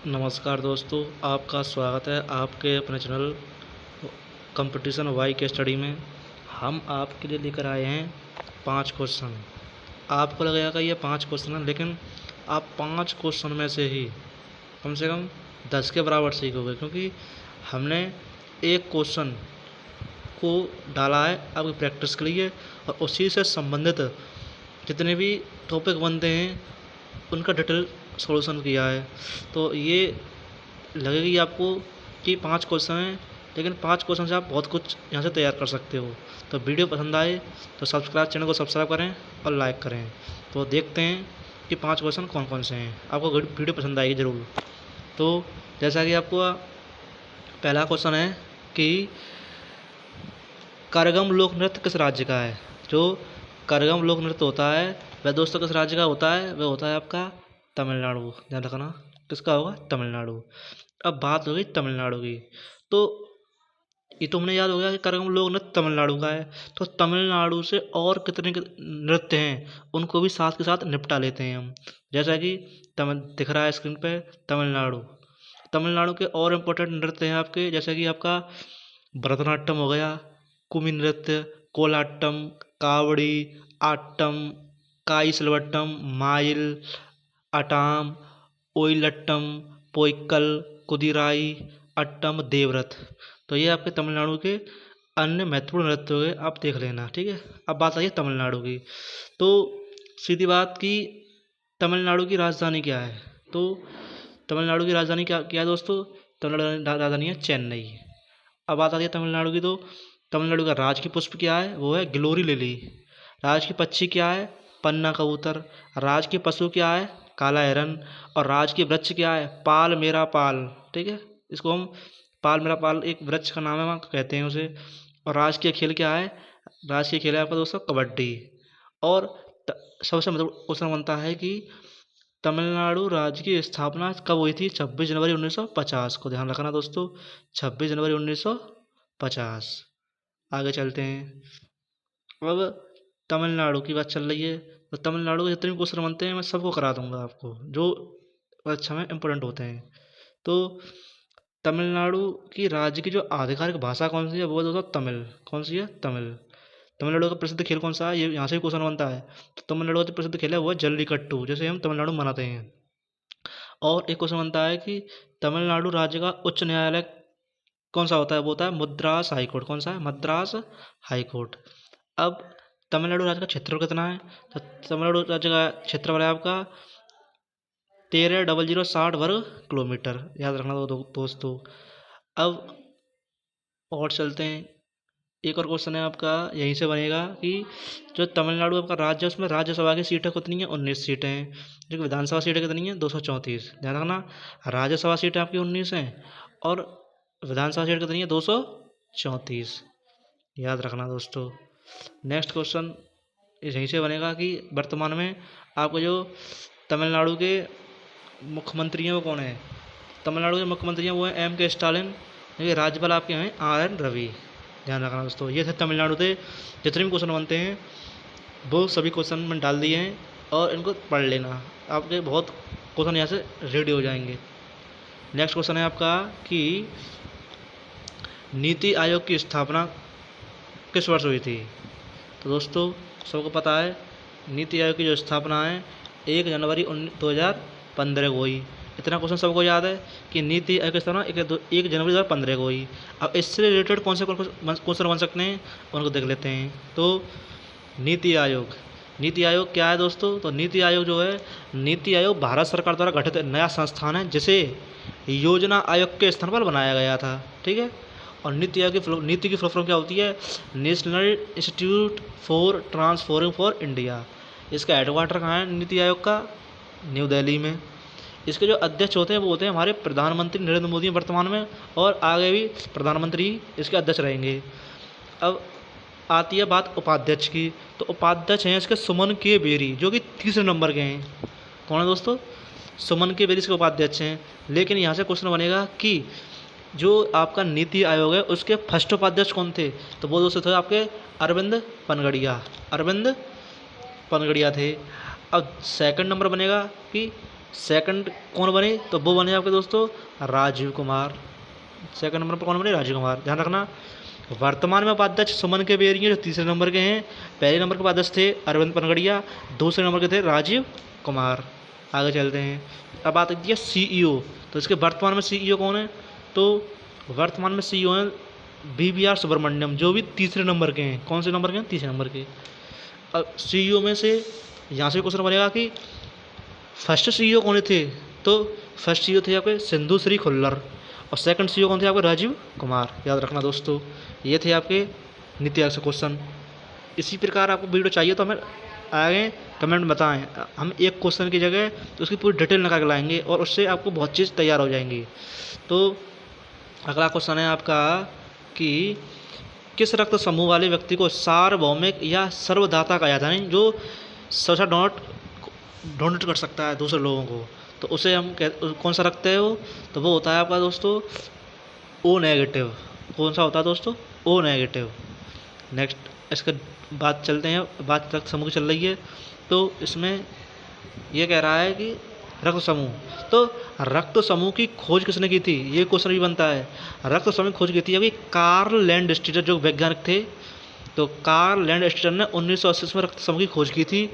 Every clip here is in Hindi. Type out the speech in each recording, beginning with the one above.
नमस्कार दोस्तों, आपका स्वागत है आपके अपने चैनल कंपटीशन वाई के स्टडी में। हम आपके लिए लेकर आए हैं 5 क्वेश्चन। आपको लगेगा ये 5 क्वेश्चन हैं, लेकिन आप 5 क्वेश्चन में से ही कम से कम 10 के बराबर सीखोगे, क्योंकि हमने एक क्वेश्चन को डाला है आपकी प्रैक्टिस के लिए और उसी से संबंधित जितने भी टॉपिक बनते हैं उनका डिटेल सॉल्यूशन किया है। तो ये लगेगी आपको कि 5 क्वेश्चन हैं, लेकिन 5 क्वेश्चन से आप बहुत कुछ यहाँ से तैयार कर सकते हो। तो वीडियो पसंद आए तो चैनल को सब्सक्राइब करें और लाइक करें। तो देखते हैं कि 5 क्वेश्चन कौन कौन से हैं। आपको वीडियो पसंद आएगी ज़रूर। तो जैसा कि आपको पहला क्वेश्चन है कि करगम लोक नृत्य किस राज्य का है। जो करगम लोक नृत्य होता है वह दोस्तों किस राज्य का होता है? वह होता है आपका तमिलनाडु। ध्यान रखना, किसका होगा? तमिलनाडु। अब बात हो गई तमिलनाडु की, तो ये तो हमने याद हो गया कि करगम लोक नृत्य तमिलनाडु का है। तो तमिलनाडु से और कितने नृत्य हैं उनको भी साथ के साथ निपटा लेते हैं हम। जैसा कि दिख रहा है स्क्रीन पे तमिलनाडु के और इम्पोर्टेंट नृत्य हैं आपके, जैसे कि आपका भरतनाट्यम हो गया, कुमी नृत्य, कोलाट्टम, कावड़ी, आट्टम, काईसलवट्टम, माइल, अटाम, ओइलट्टम, पोइक्कल, कुदिराई, अट्टम, देवरथ। तो ये आपके तमिलनाडु के अन्य महत्वपूर्ण नृत्य हो गए, आप देख लेना, ठीक है। अब बात आई तमिलनाडु की, तो सीधी बात की तमिलनाडु की राजधानी क्या है? तो तमिलनाडु की राजधानी क्या क्या है दोस्तों? तमिलनाडु की राजधानी है चेन्नई। अब बात आती है तमिलनाडु की, तो तमिलनाडु का राज की पुष्प क्या है? वो है ग्लोरी लिली। राज की पक्षी क्या है? पन्ना कबूतर। राज के पशु क्या है? काला हिरन। और राज के वृक्ष क्या है? पाल मेरा पाल, ठीक है। इसको हम पाल मेरा पाल एक वृक्ष का नाम है, वहाँ कहते हैं उसे। और राजकीय खेल क्या है? राजकीय खेल है आपका दोस्तों कबड्डी। और सबसे मतलब क्वेश्चन बनता है कि तमिलनाडु राज्य की स्थापना कब हुई थी? 26 जनवरी 1950 को। ध्यान रखना दोस्तों, 26 जनवरी 1950। आगे चलते हैं। अब तमिलनाडु की बात चल रही है, तो तमिलनाडु के जितने भी क्वेश्चन बनते हैं मैं सबको करा दूंगा आपको, जो परीक्षा में इम्पोर्टेंट होते हैं। तो तमिलनाडु की राज्य की जो आधिकारिक भाषा कौन सी है? वो दोस्तों तमिल। कौन सी है? तमिल। तमिलनाडु का प्रसिद्ध खेल कौन सा है? ये यहाँ से भी क्वेश्चन बनता है। तो तमिलनाडु का जो प्रसिद्ध खेल है वो है जल्लीकट्टू, जैसे हम तमिलनाडु में मनाते हैं। और एक क्वेश्चन बनता है कि तमिलनाडु राज्य का उच्च न्यायालय कौन सा होता है? वो होता है मद्रास हाई कोर्ट। कौन सा है? Madras high court. अब तमिलनाडु राज्य का क्षेत्रफल कितना है? तो तमिलनाडु राज्य का क्षेत्रफल है आपका 13,060 वर्ग किलोमीटर। याद रखना दोस्तों। अब और चलते हैं, एक और क्वेश्चन है आपका यहीं से बनेगा कि जो तमिलनाडु आपका राज्य है उसमें राज्यसभा की सीटें कितनी हैं? 19 सीटें हैं। जो कि विधानसभा सीटें कितनी हैं? 234। ध्यान रखना, राज्यसभा सीटें आपकी 19 हैं और विधानसभा सीट कितनी है? 234। याद रखना दोस्तों। नेक्स्ट क्वेश्चन यहीं से बनेगा कि वर्तमान में आपको जो तमिलनाडु के मुख्यमंत्री हैं वो कौन है? तमिलनाडु के मुख्यमंत्री हैं वो हैं M.K. स्टालिन। देखिए राज्यपाल आपके हैं R.N. रवि। ध्यान रखना दोस्तों। ये थे तमिलनाडु से जितने भी क्वेश्चन बनते हैं वो सभी क्वेश्चन मैंने डाल दिए हैं और इनको पढ़ लेना, आपके बहुत क्वेश्चन यहाँ से रेडी हो जाएंगे। नेक्स्ट क्वेश्चन है आपका कि नीति आयोग की स्थापना किस वर्ष हुई थी? तो दोस्तों सबको पता है नीति आयोग की जो स्थापना है 1 जनवरी 2015 को हुई। इतना क्वेश्चन सबको याद है कि नीति आयोग की स्थापना 1 जनवरी 2015 को हुई। अब इससे रिलेटेड कौन से क्वेश्चन बन सकते हैं उनको देख लेते हैं। तो नीति आयोग क्या है दोस्तों? तो नीति आयोग जो है, नीति आयोग भारत सरकार द्वारा गठित नया संस्थान है जिसे योजना आयोग के स्थान पर बनाया गया था, ठीक है। और नीति आयोग की नीति की फुल फॉर्म क्या होती है? National institute for transforming for India. इसका हेडक्वार्टर कहाँ है नीति आयोग का? न्यू दिल्ली में। इसके जो अध्यक्ष होते हैं वो होते हैं हमारे प्रधानमंत्री नरेंद्र मोदी वर्तमान में, और आगे भी प्रधानमंत्री इसके अध्यक्ष रहेंगे। अब आती है बात उपाध्यक्ष की, तो उपाध्यक्ष हैं इसके सुमन के बेरी, जो कि 3 नंबर के हैं। कौन है दोस्तों? सुमन के बेरी इसके उपाध्यक्ष हैं। लेकिन यहाँ से क्वेश्चन बनेगा कि जो आपका नीति आयोग है उसके फर्स्ट उपाध्यक्ष कौन थे? तो वो दोस्तों थे आपके अरविंद पनगड़िया थे। अब सेकंड नंबर बनेगा कि सेकंड कौन बने, तो वो बने आपके दोस्तों राजीव कुमार। सेकंड नंबर पर कौन बने, राजीव कुमार, ध्यान रखना। वर्तमान में उपाध्यक्ष सुमन के बेरिया जो तीसरे नंबर के हैं। पहले नंबर के उपाध्यक्ष थे अरविंद पनगड़िया, दूसरे नंबर के थे राजीव कुमार। आगे चलते हैं। अब बात आती है CEO, तो इसके वर्तमान में CEO कौन है, तो वर्तमान में CEO हैं BVR सुब्रमण्यम, जो भी तीसरे नंबर के हैं। कौन से नंबर के हैं, तीसरे नंबर के। अब CEO में से यहाँ से क्वेश्चन बनेगा कि फर्स्ट CEO कौन थे, तो फर्स्ट CEO थे आपके सिंधु श्री खुल्लर, और सेकंड CEO कौन थे आपके राजीव कुमार। याद रखना दोस्तों, ये थे आपके नीति आयोग से क्वेश्चन। इसी प्रकार आपको वीडियो चाहिए तो हमें आगे कमेंट में बताएं, हम एक क्वेश्चन की जगह तो उसकी पूरी डिटेल निकाल के लाएंगे और उससे आपको बहुत चीज़ तैयार हो जाएंगी। तो अगला क्वेश्चन है आपका कि किस रक्त समूह वाले व्यक्ति को सार्वभौमिक या सर्वदाता कहा जाता है, जो सबसे डोनेट कर सकता है दूसरे लोगों को, तो उसे हम कौन सा रक्त है वो, तो वो होता है आपका दोस्तों O नेगेटिव। कौन सा होता है दोस्तों, O नेगेटिव। नेक्स्ट इसके बात चलते हैं, बात रक्त समूह की चल रही है, तो इसमें ये कह रहा है कि रक्त समूह, तो रक्त समूह की खोज किसने की थी, ये क्वेश्चन भी बनता है। रक्त समूह की खोज की थी अभी कार्ल लैंडस्टीटर, जो वैज्ञानिक थे, तो कार्ल लैंडस्टीटर ने 1980 में रक्त समूह की खोज की थी।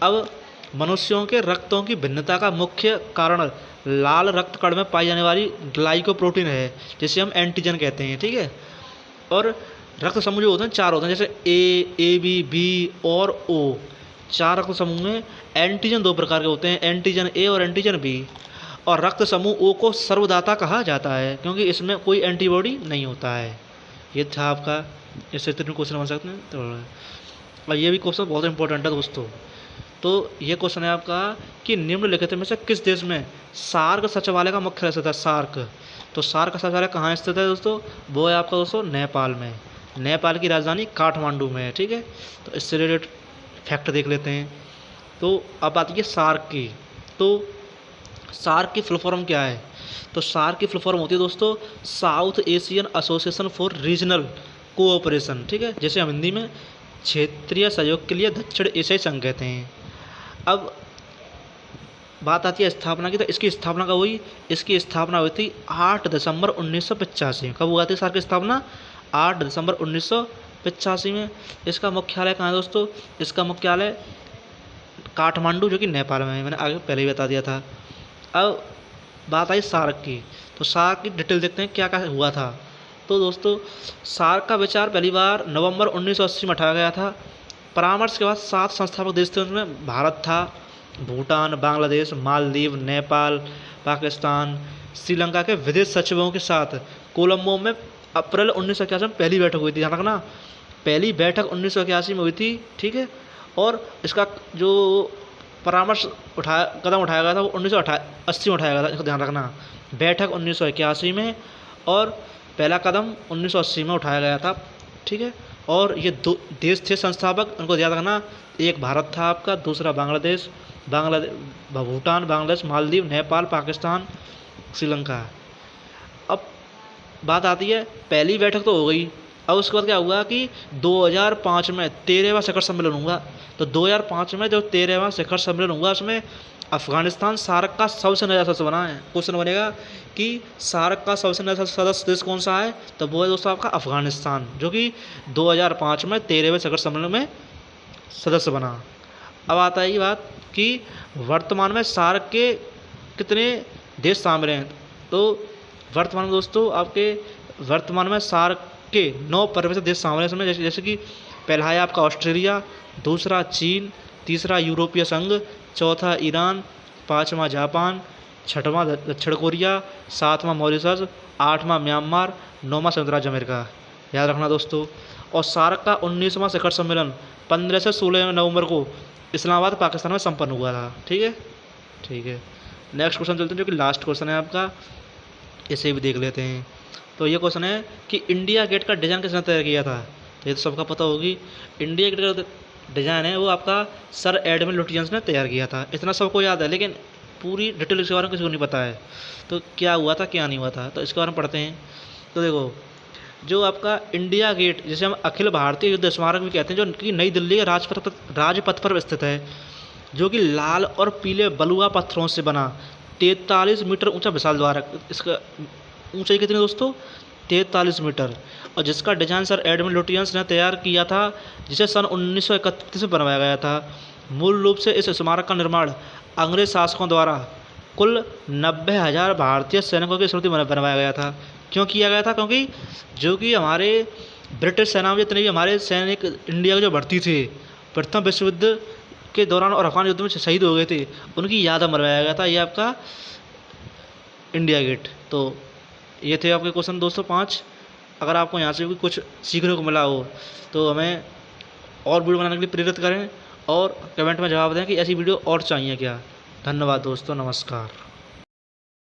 अब मनुष्यों के रक्तों की भिन्नता का मुख्य कारण लाल रक्त कण में पाई जाने वाली ग्लाइकोप्रोटीन है, जिसे हम एंटीजन कहते हैं, ठीक है। और रक्त समूह जो होते हैं 4 होते हैं, जैसे AB और O। 4 रक्त समूह में एंटीजन 2 प्रकार के होते हैं, एंटीजन A और एंटीजन B। और रक्त समूह O को सर्वदाता कहा जाता है क्योंकि इसमें कोई एंटीबॉडी नहीं होता है। ये था आपका, इससे 3 क्वेश्चन बन सकते हैं। तो और ये भी क्वेश्चन बहुत इंपॉर्टेंट है दोस्तों। तो ये क्वेश्चन है आपका कि निम्नलिखित में से किस देश में सार्क सचिवालय का मुख्यालय स्थित है, सार्क। तो सार्क सचिवालय कहाँ स्थित है दोस्तों, वो है आपका दोस्तों नेपाल में। नेपाल की राजधानी काठमांडू में है, ठीक है। तो इससे रिलेटेड फैक्ट देख लेते हैं। तो अब आती है सार्क की, तो सार्क की फुल फॉर्म क्या है, तो सार्क की फुल फॉर्म होती है दोस्तों south Asian association for regional cooperation, ठीक है, जैसे हम हिंदी में क्षेत्रीय सहयोग के लिए दक्षिण एशियाई संघ कहते हैं। अब बात आती है स्थापना की, तो इसकी स्थापना कब हुई, इसकी स्थापना हुई थी 8 दिसंबर 1985। कब हुआ थी सार्क की स्थापना, 8 दिसंबर 1985 में। इसका मुख्यालय कहाँ है दोस्तों, इसका मुख्यालय काठमांडू, जो कि नेपाल में है, मैंने आगे पहले ही बता दिया था। अब बात आई सार्क की, तो सार्क की डिटेल देखते हैं क्या क्या हुआ था। तो दोस्तों सार्क का विचार पहली बार नवंबर 1980 में उठाया गया था। परामर्श के बाद 7 संस्थापक देश थे, उनमें भारत था, भूटान, बांग्लादेश, मालदीव, नेपाल, पाकिस्तान, श्रीलंका के विदेश सचिवों के साथ कोलंबो में अप्रैल 1981 में पहली बैठक हुई थी। ध्यान रखना, पहली बैठक 1981 में हुई थी, ठीक है। और इसका जो परामर्श कदम उठाया गया था वो 1980 में उठाया गया था, इसको ध्यान रखना। बैठक 1981 में और पहला कदम 1980 में उठाया गया था, ठीक है। और ये 2 देश थे संस्थापक, उनको याद रखना, एक भारत था आपका, दूसरा बांग्लादेश, भूटान, बांग्लादेश, मालदीव, नेपाल, पाकिस्तान, श्रीलंका। अब बात आती है, पहली बैठक तो हो गई, अब उसके बाद क्या हुआ कि 2005 में 13वां शिखर सम्मेलन हुआ। तो 2005 में जो 13वां शिखर सम्मेलन हुआ, उसमें अफगानिस्तान सार्क का सबसे नया सदस्य बना है। क्वेश्चन बनेगा कि सार्क का सबसे नया सदस्य देश कौन सा है, तो वो है दोस्तों आपका अफगानिस्तान, जो कि 2005 में 13वें शिखर सम्मेलन में सदस्य बना। अब आता है ये बात कि वर्तमान में सार्क के कितने देश शामिल हैं, तो वर्तमान में दोस्तों आपके वर्तमान में सार्क के 9 परिवर्तित देश शामिल हैं इसमें, जैसे कि पहला है आपका ऑस्ट्रेलिया, दूसरा चीन, तीसरा यूरोपीय संघ, चौथा ईरान, 5वां जापान, 6वां दक्षिण कोरिया, 7वां मॉरिशस, 8वां म्यांमार, 9वां संयुक्त राज्य अमेरिका। याद रखना दोस्तों। और सार्क का 19वां शिखर सम्मेलन 15 से 16 नवंबर को इस्लामाबाद पाकिस्तान में संपन्न हुआ था, ठीक है, ठीक है। नेक्स्ट क्वेश्चन चलते हैं, जो कि लास्ट क्वेश्चन है आपका, इसे भी देख लेते हैं। तो ये क्वेश्चन है कि इंडिया गेट का डिज़ाइन किसने तैयार किया था, तो ये तो सबका पता होगी। इंडिया गेट का डिज़ाइन है वो आपका सर एडमिन लुटियंस ने तैयार किया था, इतना सबको याद है, लेकिन पूरी डिटेल इसके बारे में किसी को नहीं पता है। तो क्या हुआ था क्या नहीं हुआ था, तो इसके बारे में पढ़ते हैं। तो देखो, जो आपका इंडिया गेट, जिसे हम अखिल भारतीय युद्ध स्मारक भी कहते हैं, जो कि नई दिल्ली के राजपथ पर स्थित है, जो कि लाल और पीले बलुआ पत्थरों से बना 43 मीटर ऊंचा विशाल द्वार है। इसका ऊंचाई कितनी है दोस्तों? 43 मीटर। और जिसका डिजाइन सर एडमंड लुटियंस ने तैयार किया था, जिसे सन 1931 में बनवाया गया था। मूल रूप से इस स्मारक का निर्माण अंग्रेज शासकों द्वारा कुल 90,000 भारतीय सैनिकों की स्मृति में बनवाया गया था। क्यों किया गया था? क्योंकि जो कि हमारे ब्रिटिश सेना में जितने भी हमारे सैनिक इंडिया के जो भर्ती थे प्रथम विश्व युद्ध के दौरान और अफगान युद्ध में शहीद हो गए थे, उनकी याद में बनवाया गया था ये आपका इंडिया गेट। तो ये थे आपके क्वेश्चन दोस्तों 5। अगर आपको यहाँ से भी कुछ सीखने को मिला हो तो हमें और वीडियो बनाने के लिए प्रेरित करें और कमेंट में जवाब दें कि ऐसी वीडियो और चाहिए क्या। धन्यवाद दोस्तों, नमस्कार।